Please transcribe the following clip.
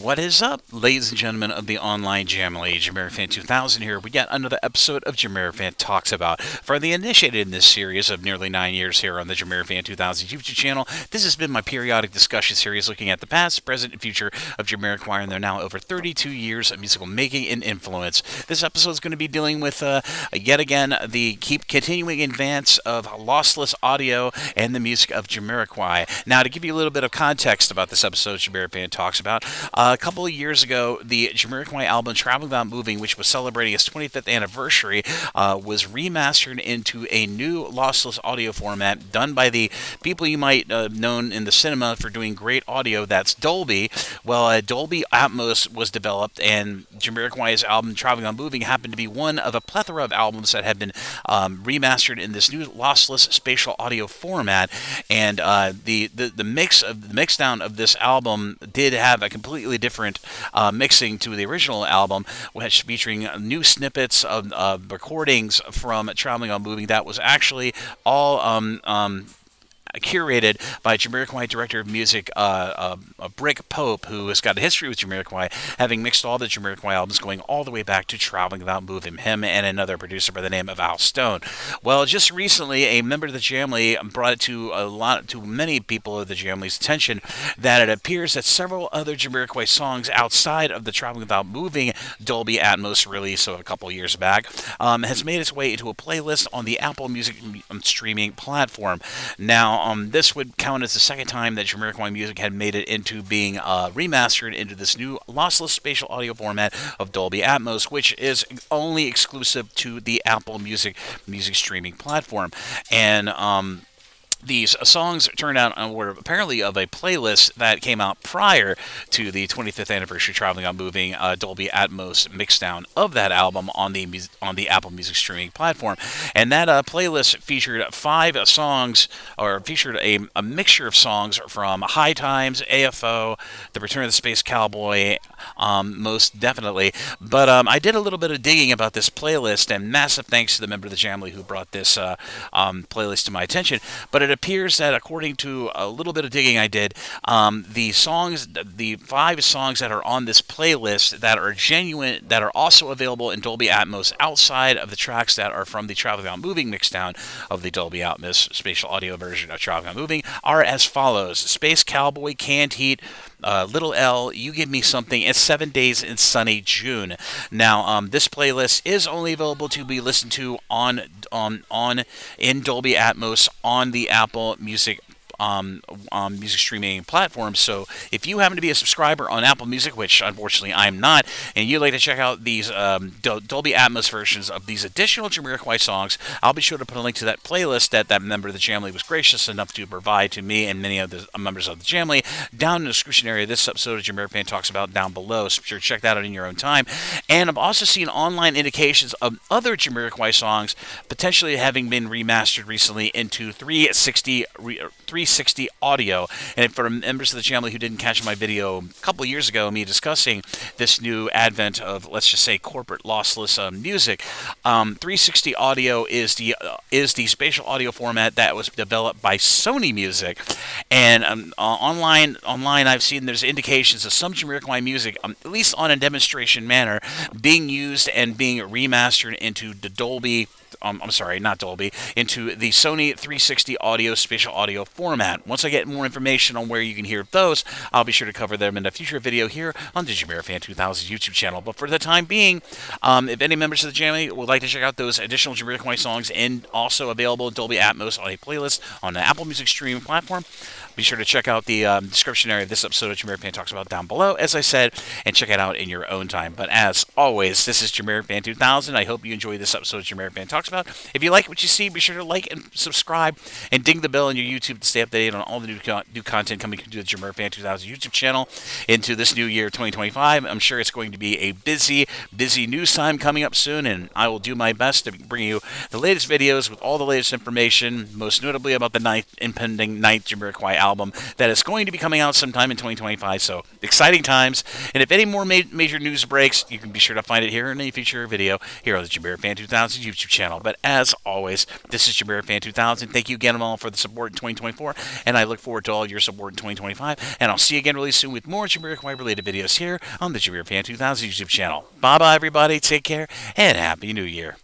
What is up, ladies and gentlemen of the online Jami, JamiroFan 2000 here. We got another episode of JamiroFan Talks About. For the initiated in this series of nearly 9 years here on the JamiroFan 2000 YouTube channel, this has been my periodic discussion series looking at the past, present, and future of Jamiroquai and their now over 32 years of musical making and influence. This episode is going to be dealing with, yet again, the continuing advance of lossless audio and the music of Jamiroquai. Now, to give you a little bit of context about this episode JamiroFan Talks About, a couple of years ago, the Jamiroquai album Traveling Without Moving, which was celebrating its 25th anniversary, was remastered into a new lossless audio format done by the people you might have known in the cinema for doing great audio. That's Dolby. Well, Dolby Atmos was developed, and Jamiroquai's album Traveling Without Moving happened to be one of a plethora of albums that had been remastered in this new lossless spatial audio format. And the mixdown of this album did have a completely different mixing to the original album, which featuring new snippets of recordings from Traveling on Moving that was actually all curated by Jamiroquai director of music Brick Pope, who has got a history with Jamiroquai, having mixed all the Jamiroquai albums going all the way back to Traveling Without Moving, him and another producer by the name of Al Stone. Well, just recently, a member of the Jami brought it to many people of the Jami's attention that it appears that several other Jamiroquai songs outside of the Traveling Without Moving Dolby Atmos release of a couple years back has made its way into a playlist on the Apple Music streaming platform. Now, this would count as the second time that Jamiroquai music had made it into being remastered into this new lossless spatial audio format of Dolby Atmos, which is only exclusive to the Apple Music streaming platform. And these songs turned out were apparently of a playlist that came out prior to the 25th anniversary Traveling on Moving Dolby Atmos mixdown of that album on the Apple Music streaming platform. And that playlist featured 5 songs, or featured a mixture of songs from High Times, AFO, The Return of the Space Cowboy, most definitely. But I did a little bit of digging about this playlist, and massive thanks to the member of the Jami who brought this playlist to my attention. But it appears that, according to a little bit of digging I did, the 5 songs that are on this playlist that are genuine, that are also available in Dolby Atmos outside of the tracks that are from the Traveling Without Moving mixdown of the Dolby Atmos spatial audio version of Traveling Without Moving, are as follows: Space Cowboy, Canned Heat, Little L, You Give Me Something, and 7 Days in Sunny June. Now, this playlist is only available to be listened to in Dolby Atmos on the Apple Music music streaming platforms. So if you happen to be a subscriber on Apple Music, which unfortunately I'm not, and you'd like to check out these Dolby Atmos versions of these additional Jamiroquai songs, I'll be sure to put a link to that playlist that member of the Jami was gracious enough to provide to me and many of the members of the Jami down in the description area of this episode of JamiroFan Talks About down below. So be sure to check that out in your own time. And I've also seen online indications of other Jamiroquai songs potentially having been remastered recently into 360 audio. And for members of the channel who didn't catch my video a couple years ago, me discussing this new advent of, let's just say, corporate lossless music, 360 audio is the spatial audio format that was developed by Sony Music. And online I've seen there's indications of some Jamiroquai music, at least on a demonstration manner, being used and being remastered into the Dolby into the Sony 360 audio spatial audio format. Once I get more information on where you can hear those, I'll be sure to cover them in a future video here on the JamiroFan 2000 YouTube channel. But for the time being, if any members of the Jami would like to check out those additional Jamiroquai songs and also available in Dolby Atmos on a playlist on the Apple Music streaming platform, be sure to check out the description area of this episode of JamiroFan Talks About down below, as I said, and check it out in your own time. But as always, this is JamiroFan 2000. I hope you enjoy this episode of JamiroFan Talks About. If you like what you see, be sure to like and subscribe and ding the bell on your YouTube to stay updated on all the new content coming to the JamiroFan 2000 YouTube channel into this new year, 2025. I'm sure it's going to be a busy news time coming up soon, and I will do my best to bring you the latest videos with all the latest information, most notably about the impending 9th Jamiroquai album that is going to be coming out sometime in 2025. So exciting times. And if any more major news breaks, you can be sure to find it here in a future video here on the JamiroFan 2000 YouTube channel. But as always, this is JamiroFan 2000. Thank you again all for the support in 2024, and I look forward to all your support in 2025. And I'll see you again really soon with more Jamiroquai related videos here on the JamiroFan 2000 YouTube channel. Bye bye, everybody. Take care, and Happy New Year.